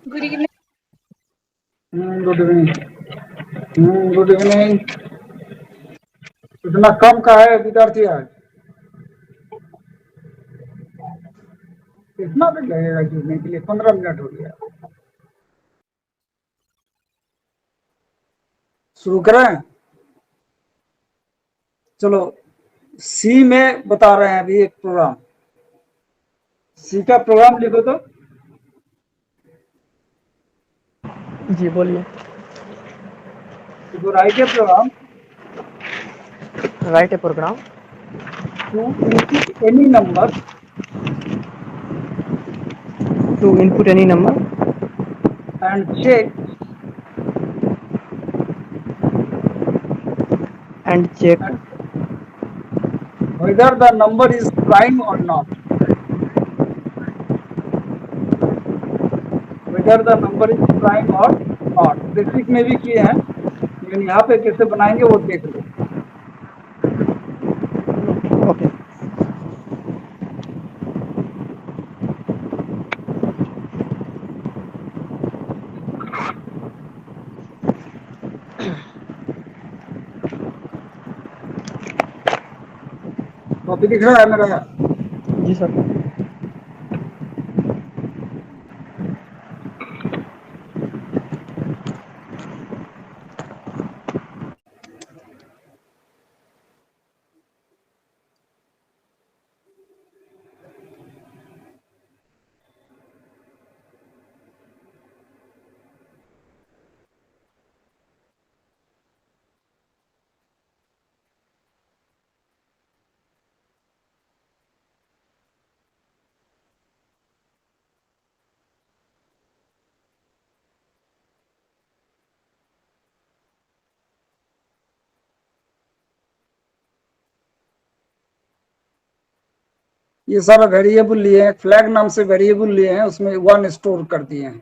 Good evening. Good evening. Good evening. इतना कम का है विद्यार्थी आज? कितना दिन लगेगा जुड़ने के लिए? 15 मिनट हो गया। शुरू करें? चलो, सी में बता रहे हैं अभी एक प्रोग्राम। सी का प्रोग्राम लिखो तो। जी बोलिए। तो write a program write a program to input any number to input any number and check and check whether the number is prime or not. Whether the number is prime or not. Basic में भी किए हैं, लेकिन यहाँ पे कैसे बनाएंगे वो देख लो। ओके। कॉपी दिख रहा है मेरा? जी सर। ये सारा वेरिएबल लिए हैं, फ्लैग नाम से वेरिएबल लिए हैं, उसमें 1 स्टोर कर दिए हैं।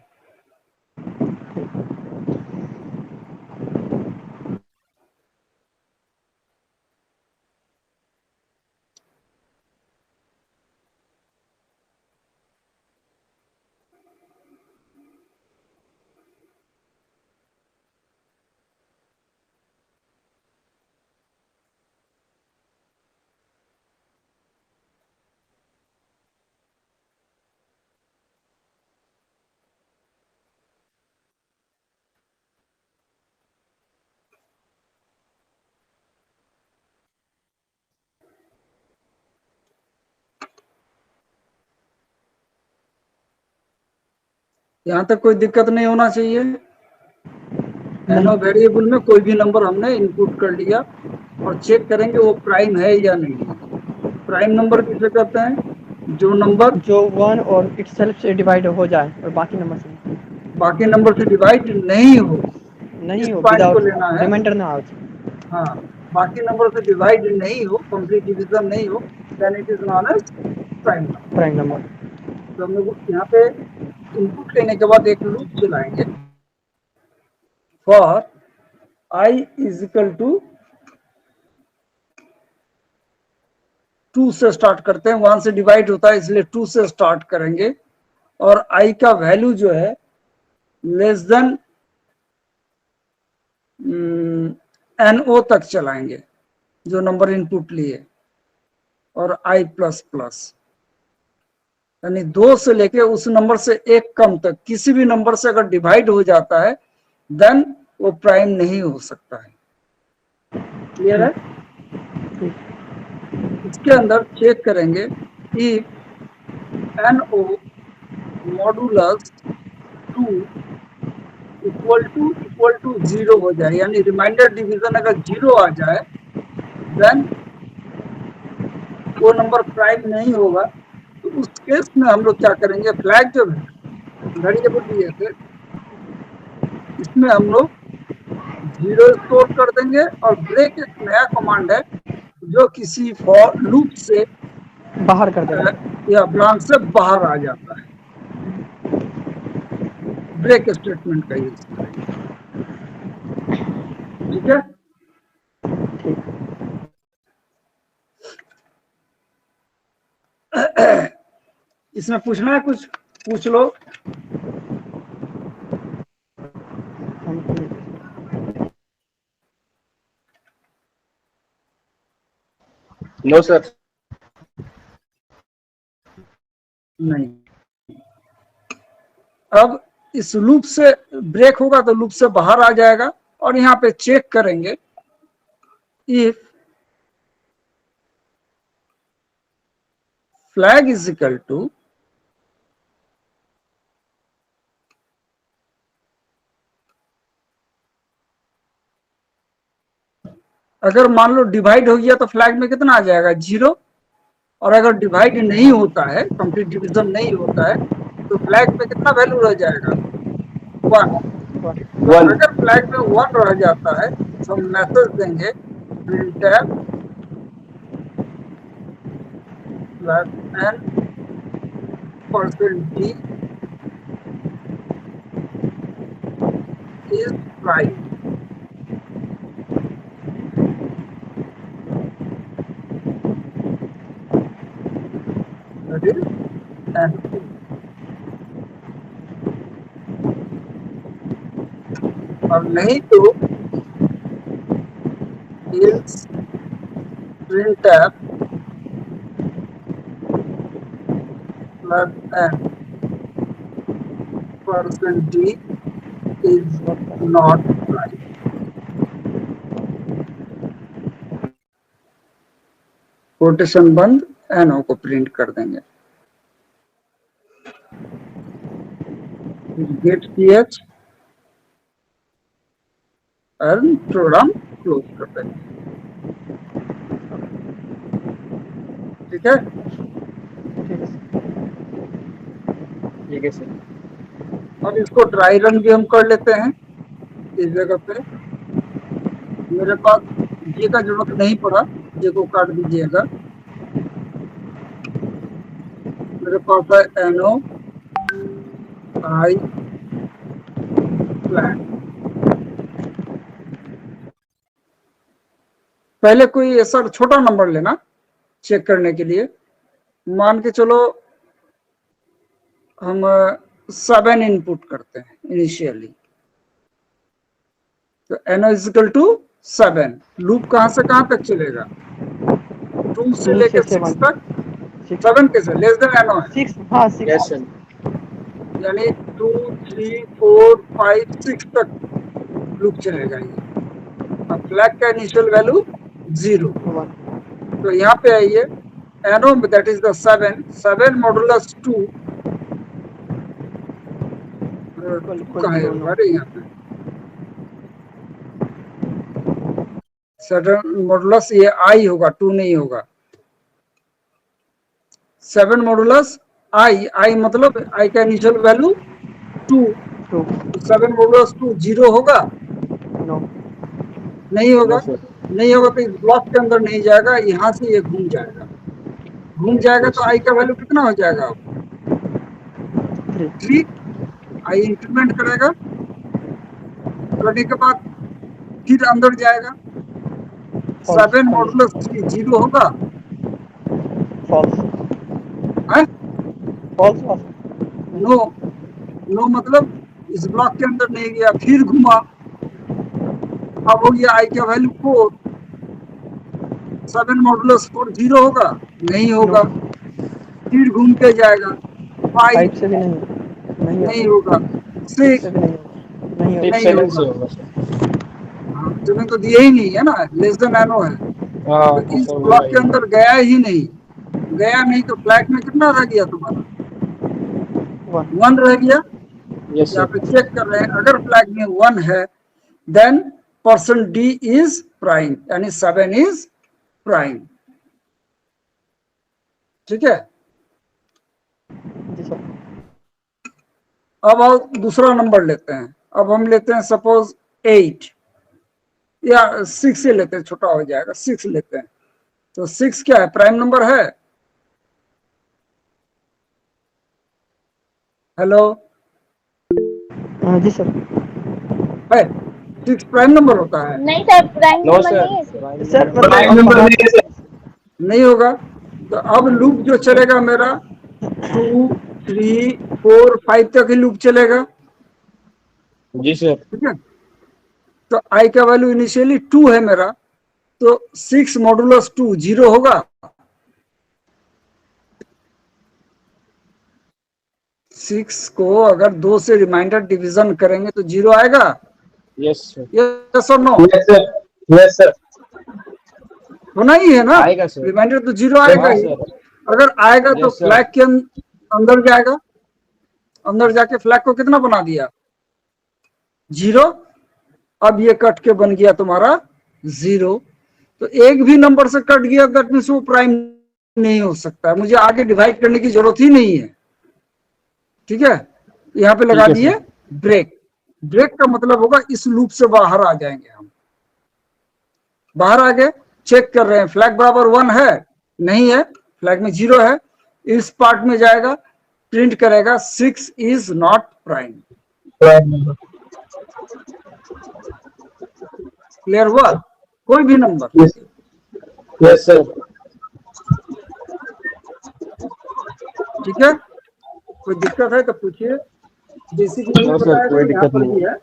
यहाँ तक कोई दिक्कत नहीं होना चाहिए। एनो वेरिएबल में कोई भी नंबर हमने इनपुट कर लिया और चेक करेंगे वो प्राइम है या नहीं है। प्राइम नंबर किसे कहते हैं? जो नंबर जो 1 और इटसेल्फ से डिवाइड हो जाए और बाकी नंबर से डिवाइड नहीं हो, इस नहीं हो, पॉइंट को विदाउट लेना है। रिमाइंडर ना हो। हाँ, बाकी नंबर से डिवाइड नहीं हो, कंप्लीट डिवीजन नहीं हो, then it is known as prime number. Prime number. तो हम लोग यहाँ पे इनपुट लेने के बाद एक लूप चलाएंगे। For i is equal to 2 से स्टार्ट करते हैं, 1 से डिवाइड होता है इसलिए 2 से स्टार्ट करेंगे और आई का वैल्यू जो है लेस देन NO तक चलाएंगे जो नंबर इनपुट लिए, और आई प्लस प्लस, यानी 2 से लेके उस नंबर से एक कम तक किसी भी नंबर से अगर डिवाइड हो जाता है देन वो प्राइम नहीं हो सकता है। क्लियर है? इसके अंदर चेक करेंगे if NO modulus 2 equal to 0 हो जाए, यानी रिमाइंडर डिवीजन अगर 0 आ जाए देन वो नंबर प्राइम नहीं होगा। तो उस केस में हम लोग क्या करेंगे, फ्लैग जो है वेरिएबल दिए थे इसमें हम लोग 0 स्टोर कर देंगे और ब्रेक एक नया कमांड है जो किसी फॉर लूप से बाहर कर देगा या ब्रांच से बाहर आ जाता है। ब्रेक स्टेटमेंट का यूज करेंगे। ठीक है? इसमें पूछना है कुछ? पूछ लो। No sir. नहीं। अब इस लूप से ब्रेक होगा तो लूप से बाहर आ जाएगा और यहाँ पे चेक करेंगे if flag is equal to अगर मान लो डिवाइड हो गया तो फ्लैग में कितना आ जाएगा 0, और अगर डिवाइड नहीं होता है, कंप्लीट डिवीजन नहीं होता है, तो फ्लैग में कितना वैल्यू रह जाएगा 1। तो वन। अगर फ्लैग में 1 रह जाता है तो हम मैसेज देंगे printf n %d is prime। That is n। और नहीं तो is printf n %d is not prime। Quotation बंद, एनओ को प्रिंट कर देंगे। गेट ph और प्रोग्राम क्लोज कर देंगे। ठीक है, ठीक है सर। अब इसको ड्राई रन भी हम कर लेते हैं। इस जगह पे मेरे पास जे का जरूरत नहीं पड़ा, जे को काट दीजिएगा। मेरे पास है एनओ आई फ्लैग। पहले कोई ऐसा छोटा नंबर लेना चेक करने के लिए। मान के चलो हम 7 इनपुट करते हैं इनिशियली, तो n is equal to 7। Loop कहां से कहां तक चलेगा? 2 से लेकर 6 तक। 7 कैसे? लेस देन एनो है। 6, हाँ 6। Yes sir. यानी 2 3 4 5 6 तक लूप चलेगा ये। अब फ्लैग का इनिशियल वैल्यू 0। तो यहाँ पे आइए, एनो दैट इज द 7 मॉडुलस 2 कहाँ है? अरे यहाँ पे 7 मॉडुलस, ये आई होगा, 2 नहीं होगा। 7 मॉडुलस आई मतलब आई का इनिशियल वैल्यू 2। 7 मॉडुलस 2 0 होगा? नहीं होगा। नहीं होगा तो इस ब्लॉक के अंदर नहीं जाएगा, यहाँ से ये घूम जाएगा। घूम जाएगा तो आई का वैल्यू कितना हो जाएगा? 3। आई इंक्रीमेंट करेगा, करने के बाद फिर अंदर जाएगा। 7 मॉडुलस 3 0 होगा? नो मतलब इस ब्लॉक के अंदर नहीं गया, फिर घुमा, अब हो गया आई का वैल्यू 4। 7 मॉडुलस 4 0 होगा? नहीं होगा। फिर घूम के जाएगा, 5 से भी नहीं होगा। 6 नहीं होगा। तुम्हें तो दिए ही नहीं है ना, लेस देन एनो है। तो इस ब्लॉक के अंदर गया ही नहीं। गया नहीं तो फ्लैग में कितना रह गया तुम्हारा? 1 रह गया। यहाँ पे चेक कर रहे हैं, अगर फ्लैग में 1 है देन %d इज प्राइम, यानी 7 इज प्राइम। ठीक है, अब और दूसरा नंबर लेते हैं। अब हम लेते हैं सपोज 8 या 6 से लेते हैं, छोटा हो जाएगा। 6 लेते हैं, तो 6 क्या है? प्राइम नंबर है। हेलो, जी सर। है 6 प्राइम नंबर होता है? नहीं सर, प्राइम नंबर नहीं है सर प्राइम नंबर नहीं होगा। तो अब लूप जो चलेगा मेरा 2 3 4 5 तक ही लूप चलेगा। जी सर। ठीक है, तो आई का वैल्यू इनिशियली 2 है मेरा, तो 6 मॉडुलस 2 0 होगा। 6 को अगर 2 से रिमाइंडर डिवीजन करेंगे तो 0 आएगा। Yes sir. यस और no? Yes sir. Yes sir. होना ही है ना, आएगा सर। रिमाइंडर तो 0 आएगा हाँ ही। सर। अगर आएगा तो यस सर। फ्लैग के अंदर जाएगा, अंदर जाके फ्लैग को कितना बना दिया? 0। अब ये कट के बन गया तुम्हारा 0। तो एक भी नंबर से कट गया, दैट मींस वो प्राइम नहीं हो सकता है, मुझे आगे डिवाइड करने की जरूरत ही नहीं है। ठीक है, यहाँ पे लगा ठीक है दिए सर। ब्रेक। ब्रेक का मतलब होगा इस लूप से बाहर आ जाएंगे हम। बाहर आ गए, चेक कर रहे हैं फ्लैग बराबर 1 है, नहीं है, फ्लैग में 0 है। इस पार्ट में जाएगा, प्रिंट करेगा 6 इज नॉट प्राइम। क्लियर हुआ? कोई भी नंबर। Yes sir. ठीक है, कोई दिक्कत है तो पूछिए। बेसिक नहीं नो सर, बताया कोई तो यहाँ दिक्कत पर नहीं भी है,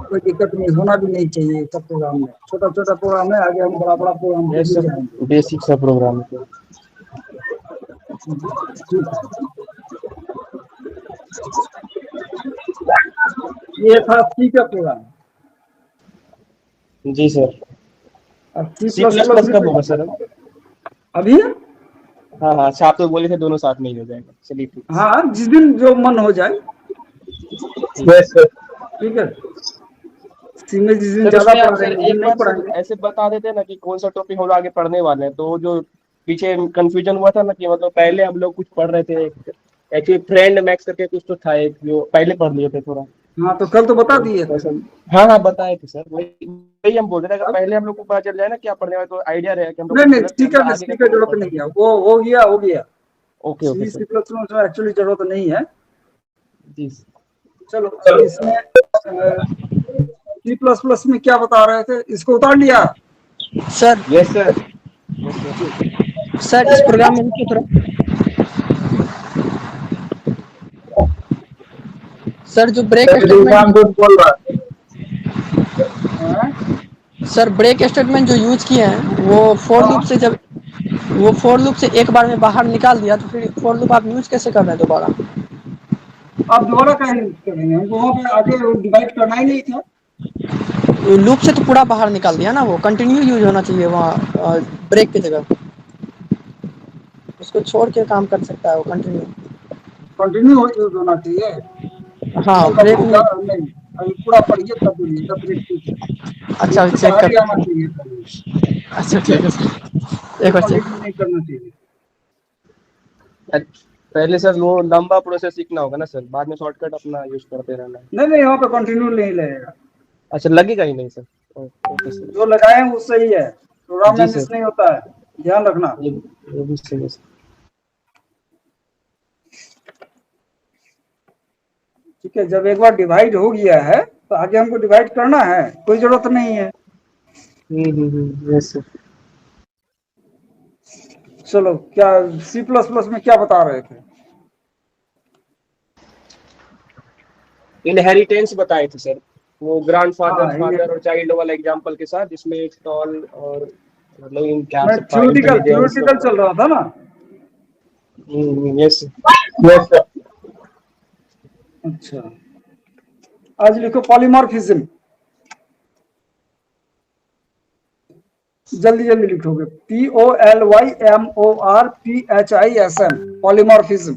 कोई दिक्कत नहीं, होना भी नहीं चाहिए। सब प्रोग्राम में छोटा छोटा प्रोग्राम है, आगे हम बड़ा बड़ा प्रोग्राम यस करने सर, जाएंगे। बेसिक सा प्रोग्राम है। ठीक है, ये था सी का प्रोग्राम। जी सर। अब C C plus plus plus plus कब होगा सर? अभी। हाँ हाँ, अच्छा आप तो बोले थे दोनों साथ में ही हो जाएगा। चलिए ठीक। हाँ, जिस दिन जो मन हो जाए। Yes sir. ठीक है, सी में जिस दिन सर ज्यादा उसमें आप पढ़ा सर रहे उस दिन एक नहीं बार सर पढ़ाएंगे। ऐसे बता देते ना कि कौन सा टॉपिक हम लोग आगे पढ़ने वाले हैं, तो जो पीछे कंफ्यूजन हुआ था ना कि मतलब पहले हम लोग कुछ पढ़ रहे थे, एक्चुअली फ्रेंड मैक्स करके कुछ तो था एक, जो पहले पढ़ लिए थे थोड़ा। हाँ, तो कल तो बता तो दिए थे। वैसे हाँ हाँ बताए थे सर, वही वही हम बोल रहे थे, अगर पहले हम लोग को पता चल जाए ना क्या पढ़ने वाले, तो आइडिया रहे कि हम लोग नहीं को नहीं, सिलेक्ट सी करके का आगे सी का का टॉपिक जरूरत पढ़ नहीं है, सकते। वो हो गया हो गया। ओके ओके सी सर। सी प्लस प्लस में एक्चुअली जरूरत नहीं है। जी चलो, अब इसमें सी प्लस प्लस में क्या बता रहे थे, इसको उतार लिया। Sir yes sir. Yes sir इस प्रोग्राम में रुकिए थोड़ा। सर जो ब्रेक स्टेटमेंट, बोल रहा है। हाँ? सर ब्रेक स्टेटमेंट जो यूज किए हैं वो फॉर लूप से, जब वो फॉर लूप से एक बार में बाहर निकाल दिया तो फिर फॉर लूप आप यूज कैसे कर रहे हैं दोबारा? आप दोबारा कहीं यूज करेंगे, हमको वहाँ पे आगे डिवाइड करना ही नहीं था। लूप से तो पूरा बाहर निकाल दिया ना, वो कंटिन्यू यूज होना चाहिए वहाँ ब्रेक की जगह। उसको छोड़ के काम कर सकता है वो कंटिन्यू। कंटिन्यू यूज होना चाहिए। हाँ मतलब ब्रेक में। नहीं, अभी पूरा पढ़िए तब बोलिए, तब ब्रेक ठीक है। अच्छा लूप अभी से चेक बाहर ही कर। आना चाहिए पहले। अच्छा ठीक है, ठीक है सर, एक बार चेक। कंटिन्यू नहीं करना चाहिए। पहले सर वो लंबा प्रोसेस सीखना होगा ना सर, बाद में शॉर्टकट अपना यूज करते रहना है। नहीं नहीं, यहाँ पे कंटिन्यू नहीं लगेगा। अच्छा लगेगा ही नहीं सर? Okay sir. जो लगाए हैं वो सही है, प्रोग्राम में जी मिस सर, नहीं होता है, ध्यान रखना। ये भी सही है सर। ठीक है, जब एक बार डिवाइड हो गया है तो आगे हमको डिवाइड करना है, कोई जरूरत नहीं है। Yes sir. चलो, क्या सी प्लस प्लस में क्या बता रहे थे? इनहेरिटेंस बताए थे सर, वो ग्रैंडफादर, हाँ, ये फादर और चाइल्ड वाला एग्जांपल के साथ, जिसमें एक टॉल और मतलब इन क्या मैं सब था, थ्योरेटिकल इंटेलिजेंस थ्योरेटिकल वगैरह। चल रहा था ना। Yes yes sir. अच्छा, आज लिखो पॉलीमॉर्फिज्म, जल्दी जल्दी लिखोगे। POLYMORPHISM, polymorphism.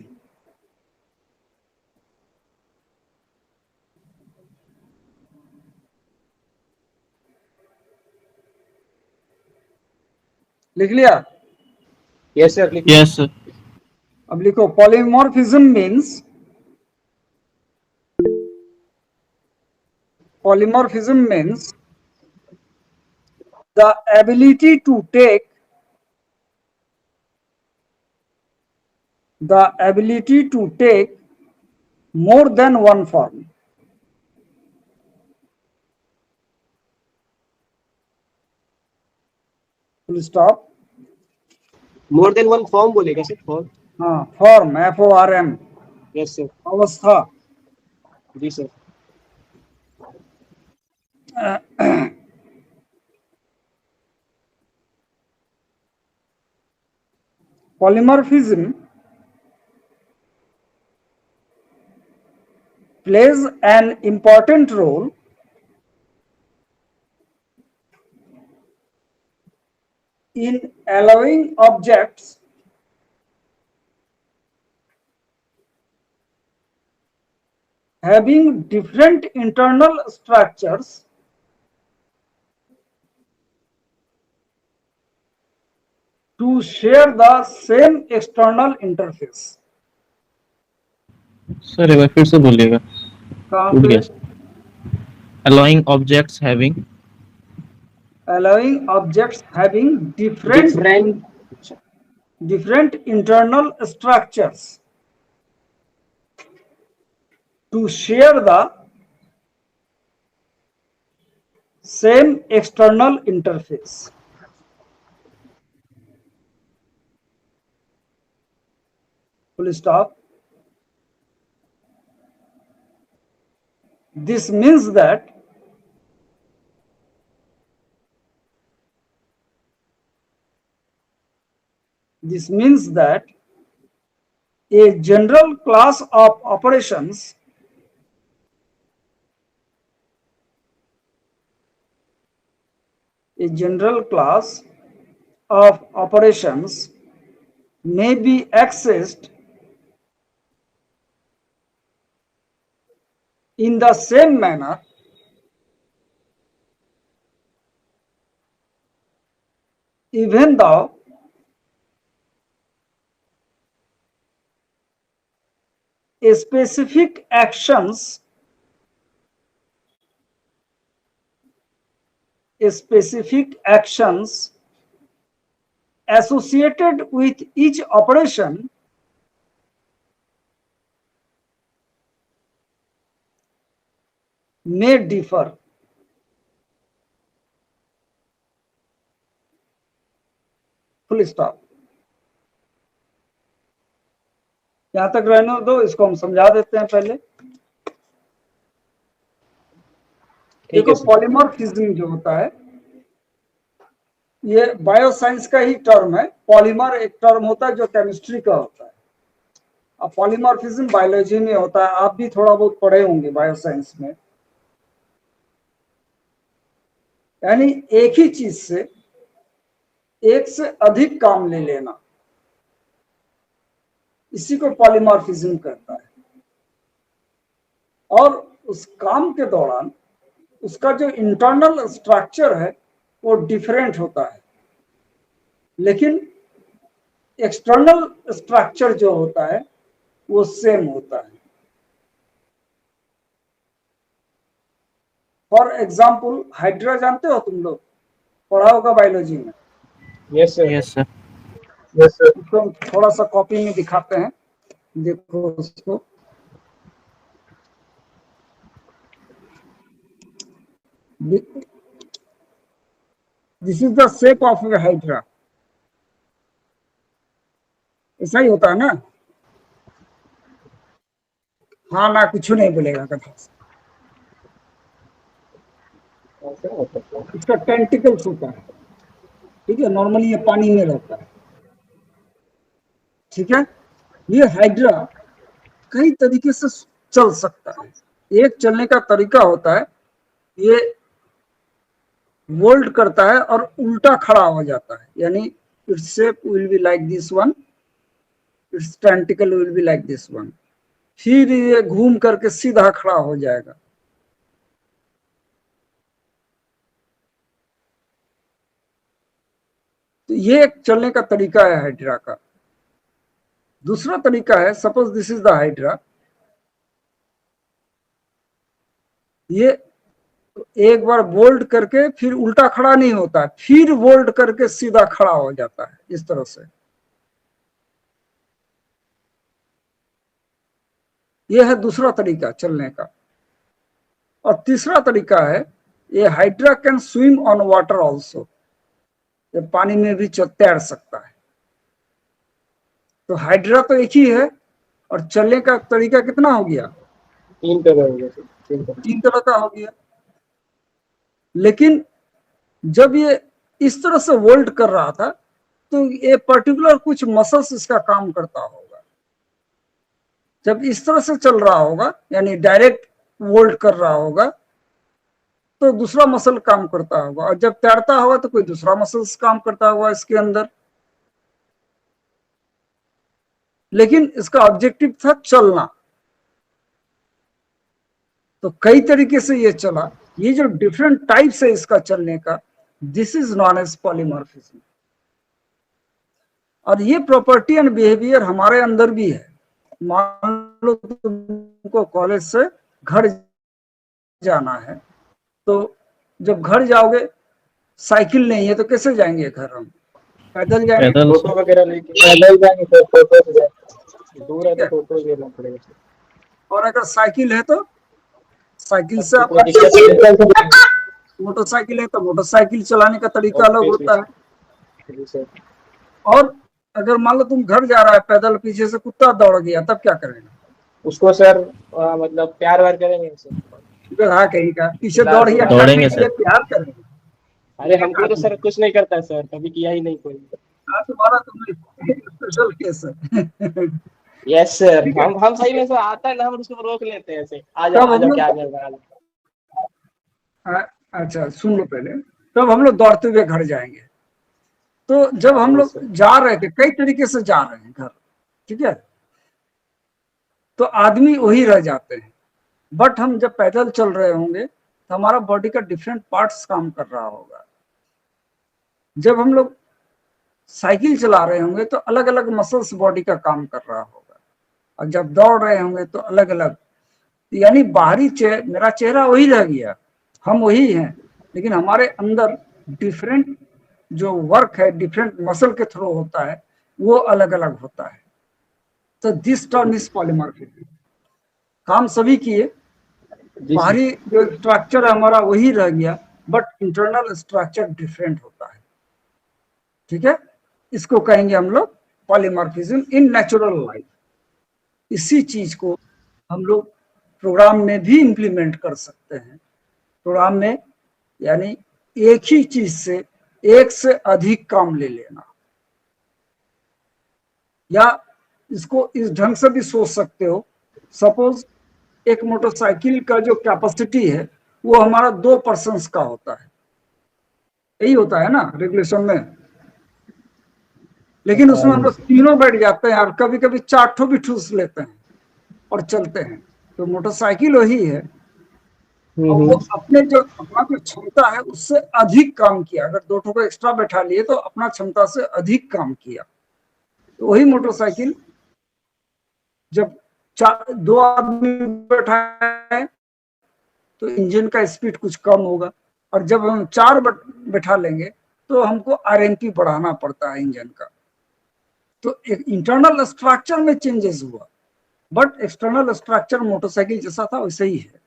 लिख लिया? Yes sir. Yes sir. अब लिखो polymorphism means, polymorphism means the ability to take more than one form. Full stop. More than one form बोलेगा सर? फॉर्म? हाँ, फॉर्म, FORM, यस सर। अवस्था। जी sir. polymorphism plays an important role in allowing objects having different internal structures to share the same external interface. Sir एक बार फिर से बोलिएगा, कहाँ टूट पे? गया। allowing objects having different internal structures to share the same external interface. Full stop. This means that a general class of operations may be accessed in the same manner even though specific actions associated with each operation may differ. Full stop. यहां तक रहने दो, इसको हम समझा देते हैं पहले। देखो पॉलीमॉर्फिज्म जो होता है ये बायोसाइंस का ही टर्म है। पॉलीमर एक टर्म होता है जो केमिस्ट्री का होता है, अब पॉलीमॉर्फिज्म बायोलॉजी में होता है। आप भी थोड़ा बहुत पढ़े होंगे बायोसाइंस में। यानी एक ही चीज से एक से अधिक काम ले लेना, इसी को पॉलीमॉर्फिज्म कहता है। और उस काम के दौरान उसका जो इंटरनल स्ट्रक्चर है वो डिफरेंट होता है, लेकिन एक्सटर्नल स्ट्रक्चर जो होता है वो सेम होता है। फॉर एग्जाम्पल हाइड्रा जानते हो तुम लोग, पढ़ा होगा बायोलॉजी में। Yes sir. Yes sir. उसको हम थोड़ा सा कॉपी में दिखाते हैं, देखो उसको। This is the shape of A hydra. ऐसा ही होता है ना? हाँ ना, कुछ नहीं बोलेगा कथा। इसका टेंटिकल्स होता है, ठीक है। नॉर्मली ये पानी में रहता है, ठीक है। ये हाइड्रा कई तरीके से चल सकता है। एक चलने का तरीका होता है, ये वोल्ट करता है और उल्टा खड़ा हो जाता है, यानी its shape will be like this one, it's tentacle will be like this one. फिर ये घूम करके सीधा खड़ा हो जाएगा। तो ये एक चलने का तरीका है हाइड्रा का। दूसरा तरीका है, suppose this is the hydra. ये एक बार बोल्ड करके फिर उल्टा खड़ा नहीं होता है, फिर बोल्ड करके सीधा खड़ा हो जाता है, इस तरह से। यह है दूसरा तरीका चलने का। और तीसरा तरीका है, ये hydra can swim on water also, ये पानी में भी तैर सकता है। तो हाइड्रा तो एक ही है, और चलने का तरीका कितना हो गया? तीन तरह हो गया। तीन तरह का हो गया। लेकिन जब ये इस तरह से वोल्ट कर रहा था तो ये पर्टिकुलर कुछ मसल्स इसका काम करता होगा। जब इस तरह से चल रहा होगा यानी डायरेक्ट वोल्ट कर रहा होगा तो दूसरा मसल काम करता होगा, और जब तैरता होगा तो कोई दूसरा मसल्स काम करता होगा इसके अंदर। लेकिन इसका ऑब्जेक्टिव था चलना, तो कई तरीके से ये चला। ये जो डिफरेंट टाइप्स है इसका चलने का, this is known as polymorphism. और ये प्रॉपर्टी एंड बिहेवियर हमारे अंदर भी है। मान लो तुमको कॉलेज से घर जाना है, तो जब घर जाओगे साइकिल नहीं है तो कैसे जाएंगे घर? हम पैदल जाएंगे, पैदल फोटो वगैरह लेके पैदल जाएंगे तो फोटो से जाएंगे, दूर है तो फोटो लेना पड़ेगा। और अगर साइकिल है तो साइकिल से आप, कोई दिक्कत नहीं मोटरसाइकिल है तो मोटरसाइकिल चलाने का तरीका अलग होता है। है सर। और अगर मान लो तुम घर जा रहा है पैदल, पीछे से कुत्ता दौड़ गया, तब क्या करेगा? उसको सर मतलब प्यार वार करेंगे सर। हाँ, कहीं का पीछे दौड़ गया, दौड़ेंगे सर। प्यार करेंगे। अरे हमको तो सर कुछ नहीं करता सर, कभी किया ही नहीं कोई। तुम्हारा तुम्हें स्पेशल केस है। यस सर, हम सही में सर आता है ना, हम उसको रोक लेते हैं ऐसे, आ जाओ क्या कर रहा है। अच्छा सुन लो पहले, तब हम लोग दौड़ते हुए घर जाएंगे। तो जब हम लोग जा रहे थे, कई तरीके से जा रहे हैं घर, ठीक है, तो आदमी वही रह जाते हैं। बट हम जब पैदल चल रहे होंगे तो हमारा बॉडी का डिफरेंट पार्ट्स काम कर रहा होगा। जब हम लोग साइकिल चला रहे होंगे तो अलग अलग मसल्स बॉडी का काम कर रहा होगा, और जब दौड़ रहे होंगे तो अलग अलग, यानी बाहरी मेरा चेहरा वही रह गया, हम वही हैं, लेकिन हमारे अंदर डिफरेंट जो वर्क है डिफरेंट मसल के थ्रू होता है वो अलग अलग होता है। तो दिस टर्म इज पॉलीमॉर्फिज्म। काम सभी किए, बाहरी जो स्ट्रक्चर है हमारा वही रह गया, बट इंटरनल स्ट्रक्चर डिफरेंट होता है। ठीक है, इसको कहेंगे हम लोग पॉलीमॉर्फिज्म इन नेचुरल लाइफ। इसी चीज को हम लोग प्रोग्राम में भी इंप्लीमेंट कर सकते हैं। प्रोग्राम में यानी एक ही चीज से एक से अधिक काम ले लेना, या इसको इस ढंग से भी सोच सकते हो। सपोज एक मोटरसाइकिल का जो कैपेसिटी है वो हमारा 2 पर्सन्स का होता है, यही होता है ना रेगुलेशन में, लेकिन उसमें हम लोग तीनों बैठ जाते हैं और कभी कभी 4 ठो भी ठूस लेते हैं और चलते हैं। तो मोटरसाइकिल वही है, और वो अपने जो अपना जो क्षमता है उससे अधिक काम किया। अगर 2 ठो को एक्स्ट्रा बैठा लिए तो अपना क्षमता से अधिक काम किया। तो वही मोटरसाइकिल जब 2 आदमी बैठाए तो इंजन का स्पीड कुछ कम होगा, और जब हम 4 बैठा लेंगे तो हमको आरएमपी बढ़ाना पड़ता है इंजन का। तो एक इंटरनल स्ट्रक्चर में चेंजेस हुआ, बट एक्सटर्नल स्ट्रक्चर मोटरसाइकिल जैसा था वैसे ही है।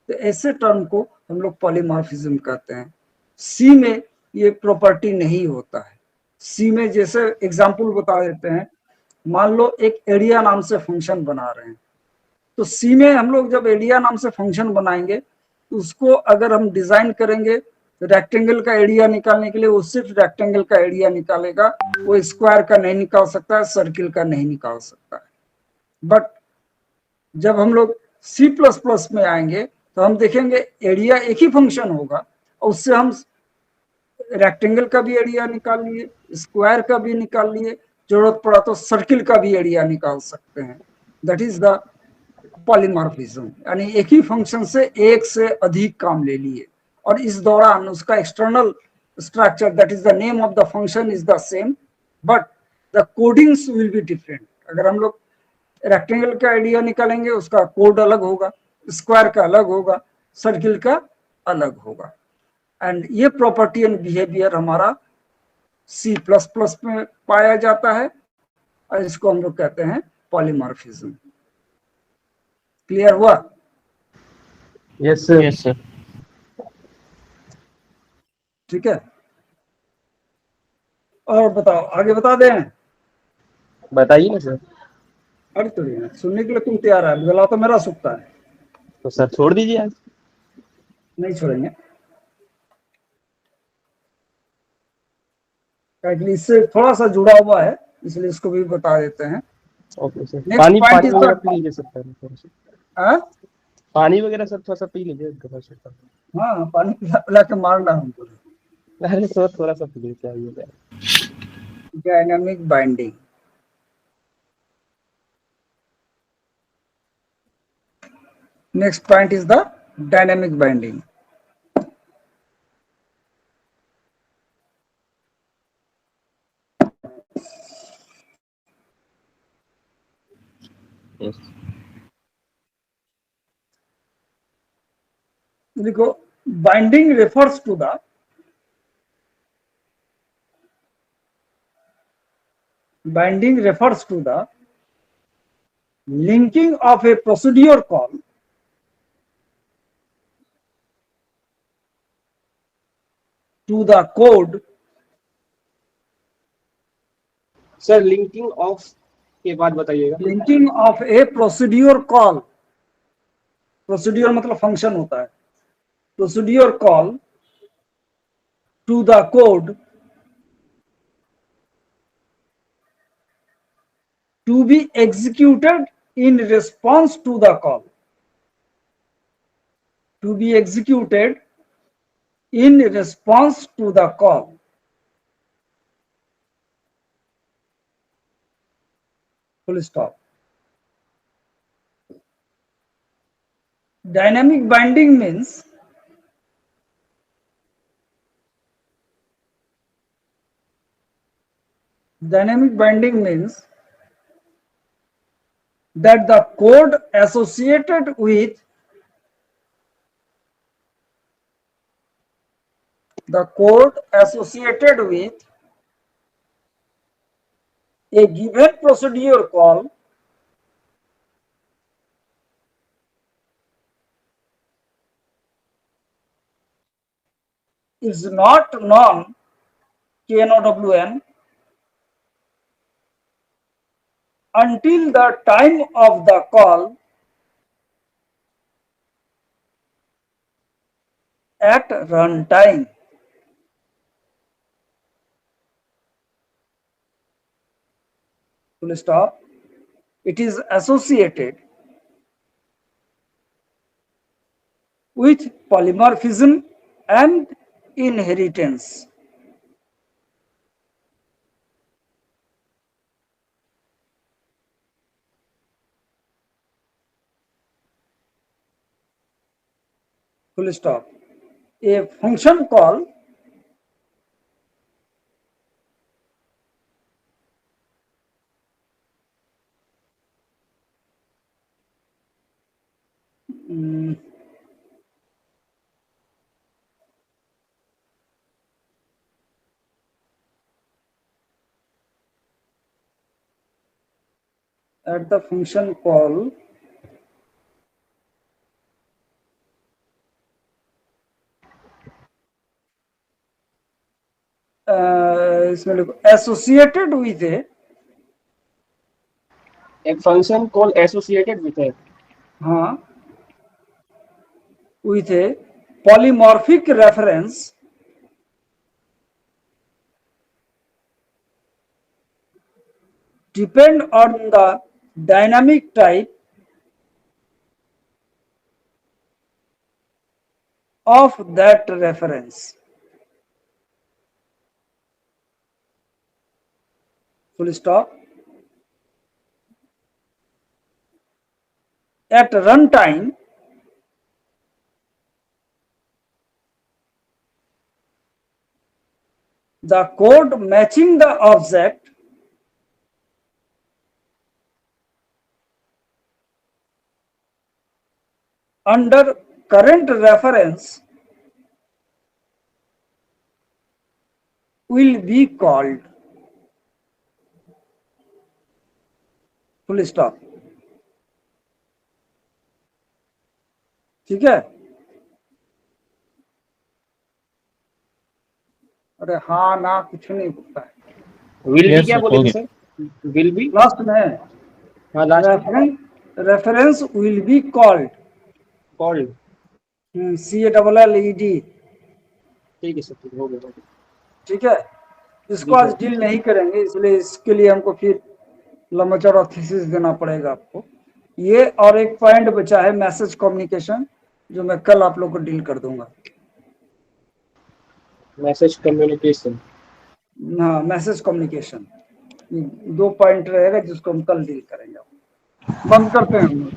तो ऐसे टर्म को हम लोग पॉलीमॉर्फिज्म कहते हैं। सी में ये प्रॉपर्टी नहीं होता है। सी में जैसे एग्जांपल बता देते हैं, मान लो एक एरिया नाम से फंक्शन बना रहे हैं, तो सी में हम लोग जब एरिया नाम से फंक्शन बनाएंगे तो उसको अगर हम डिजाइन करेंगे तो रेक्टेंगल का एरिया निकालने के लिए वो सिर्फ रेक्टेंगल का एरिया निकालेगा, वो स्क्वायर का नहीं निकाल सकता है, सर्किल का नहीं निकाल सकता है। बट जब हम लोग C++ में आएंगे तो हम देखेंगे एरिया एक ही फंक्शन होगा, और उससे हम रेक्टेंगल का भी एरिया निकाल लिए, स्क्वायर का भी निकाल लिए, जरूरत पड़ा तो सर्किल का भी एरिया निकाल सकते हैं। दैट इज द पॉलीमॉर्फिज्म, यानी एक ही फंक्शन से एक से अधिक काम ले लिए, और इस दौरान उसका external structure that is the name of the function is the same, but the codings will be different. अगर हम लोग रेक्टेंगल का एरिया निकालेंगे उसका कोड अलग होगा, स्क्वायर का अलग होगा, सर्किल का अलग होगा। एंड ये प्रॉपर्टी एंड बिहेवियर हमारा C++ में पाया जाता है, और इसको हम लोग कहते हैं पॉलीमॉर्फिज्म। क्लियर हुआ? Yes sir. Yes sir. ठीक है, और बताओ, आगे बता दें? बताइए ना सर। अरे तो सुनने के लिए तुम तैयार है, गला तो मेरा सूखता है। तो सर छोड़ दीजिए आज। नहीं छोड़ेंगे, क्योंकि इससे थोड़ा सा जुड़ा हुआ है, इसलिए इसको भी बता देते हैं। ओके सर, नेक्स्ट पानी पॉइंट पानी इज वगैरह द, पी लीजिए सर पहले थोड़ा सा, पानी वगैरह सर थोड़ा सा पी लीजिए थोड़ा सा। हाँ पानी पिला पिला के मारना हमको। अरे सर थोड़ा सा पी लीजिए, क्या ही होगा। Dynamic binding, next point is the dynamic binding. Yes. देखो, binding refers to the binding refers to the linking of a procedure call to the code। Sir linking of के बाद बताइएगा। Linking of a procedure call, procedure मतलब function होता है, procedure call to the code to be executed in response to the call, to be executed in response to the call। Full stop। Dynamic binding means that the code associated with a given procedure call is not known KNOWN until the time of the call at runtime। Full stop। It is associated with polymorphism and inheritance। Full stop। A function call at the function call इसमें लिखो associated with a, एक function call associated with है, हाँ, with a polymorphic reference depend on the dynamic type of that reference। Full stop। At runtime the code matching the object under current reference will be called। Full stop। ठीक है। अरे हाँ ना कुछ नहीं होता है। विल बी Yes, क्या sir, बोलेंगे okay. Sir, will be, last में हाँ last reference will be called, called, CALLED। ठीक है सर, ठीक हो गया। ठीक है। इसको आज डील नहीं करेंगे, इसलिए इसके लिए हमको फिर लंबा चौड़ा थीसिस देना पड़ेगा आपको। ये और एक पॉइंट बचा है मैसेज कम्युनिकेशन, जो मैं कल आप लोग को डील कर दूंगा। Message communication. हाँ, मैसेज कम्युनिकेशन 2 पॉइंट रहेगा जिसको हम कल डील करेंगे। बंद करते हैं हम।